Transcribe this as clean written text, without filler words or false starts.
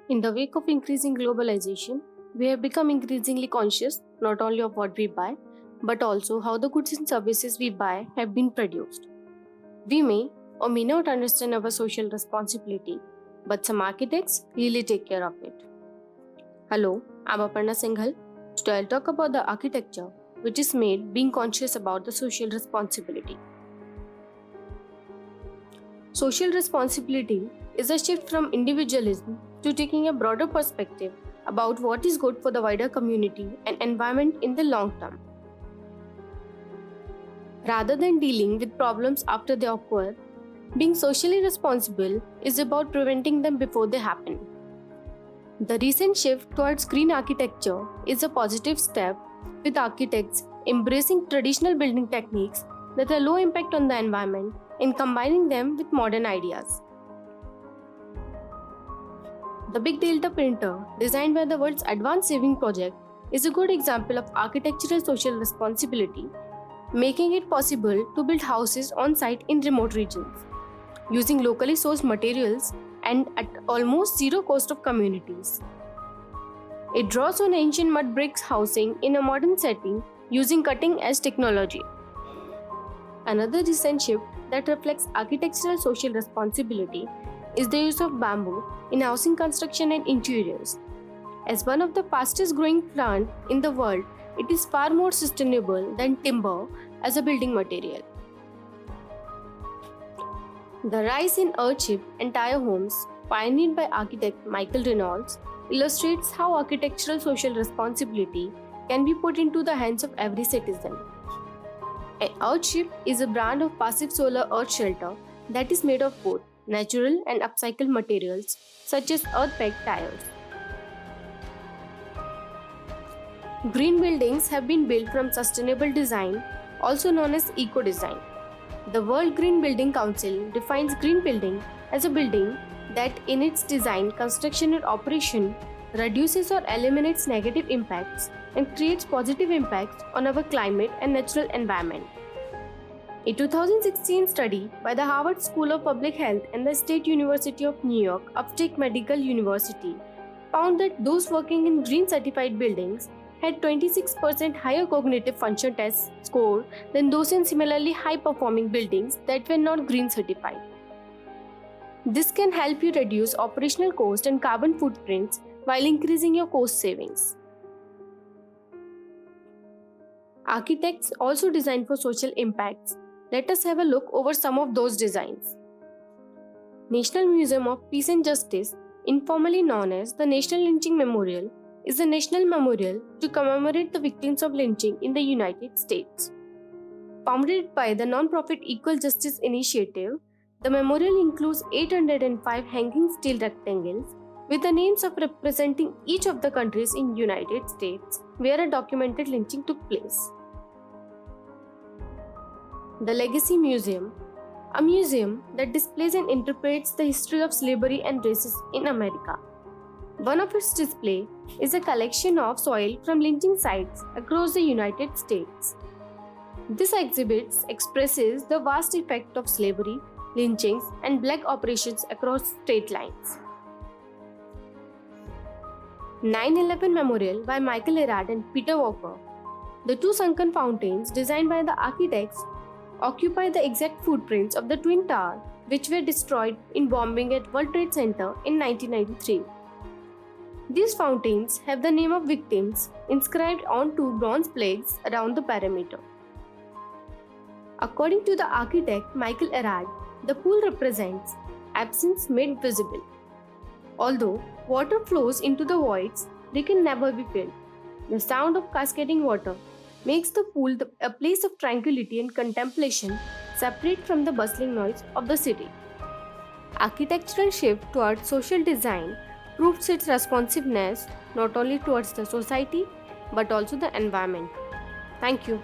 In the wake of increasing globalization, we have become increasingly conscious not only of what we buy, but also how the goods and services we buy have been produced. We may or may not understand our social responsibility, but some architects really take care of it. Hello, I'm Aparna Singhal. Today I'll talk about the architecture which is made being conscious about the social responsibility. Social responsibility is a shift from individualism to taking a broader perspective about what is good for the wider community and environment in the long term. Rather than dealing with problems after they occur, being socially responsible is about preventing them before they happen. The recent shift towards green architecture is a positive step, with architects embracing traditional building techniques that are low impact on the environment and combining them with modern ideas. The Big Delta printer, designed by the world's advanced saving project, is a good example of architectural social responsibility, making it possible to build houses on site in remote regions, using locally sourced materials and at almost zero cost of communities. It draws on ancient mud bricks housing in a modern setting using cutting-edge technology. Another recent shift that reflects architectural social responsibility is the use of bamboo in housing construction and interiors. As one of the fastest growing plants in the world, it is far more sustainable than timber as a building material. The rise in earth-shaped entire homes, pioneered by architect Michael Reynolds, illustrates how architectural social responsibility can be put into the hands of every citizen. An Earthship is a brand of passive solar earth shelter that is made of both natural and upcycled materials such as earth-packed tires. Green buildings have been built from sustainable design, also known as eco-design. The World Green Building Council defines green building as a building that in its design, construction and operation reduces or eliminates negative impacts and creates positive impacts on our climate and natural environment. A 2016 study by the Harvard School of Public Health and the State University of New York Upstate Medical University found that those working in green certified buildings had 26% higher cognitive function test score than those in similarly high performing buildings that were not green certified. This can help you reduce operational cost and carbon footprints while increasing your cost savings. Architects also design for social impacts. Let us have a look over some of those designs. National Museum of Peace and Justice, informally known as the National Lynching Memorial, is a national memorial to commemorate the victims of lynching in the United States. Founded by the non-profit Equal Justice Initiative, the memorial includes 805 hanging steel rectangles with the names of representing each of the countries in United States where a documented lynching took place. The Legacy Museum, a museum that displays and interprets the history of slavery and racism in America. One of its displays is a collection of soil from lynching sites across the United States. This exhibit expresses the vast effect of slavery, lynchings, and black operations across state lines. 9/11 Memorial by Michael Erard and Peter Walker. The two sunken fountains designed by the architects occupy the exact footprints of the Twin Towers, which were destroyed in bombing at World Trade Center in 1993. These fountains have the name of victims inscribed on two bronze plaques around the perimeter. According to the architect Michael Erard, the pool represents absence made visible. Although water flows into the voids, they can never be filled. The sound of cascading water makes the pool a place of tranquility and contemplation, separate from the bustling noise of the city. Architectural shift towards social design proves its responsiveness not only towards the society but also the environment. Thank you.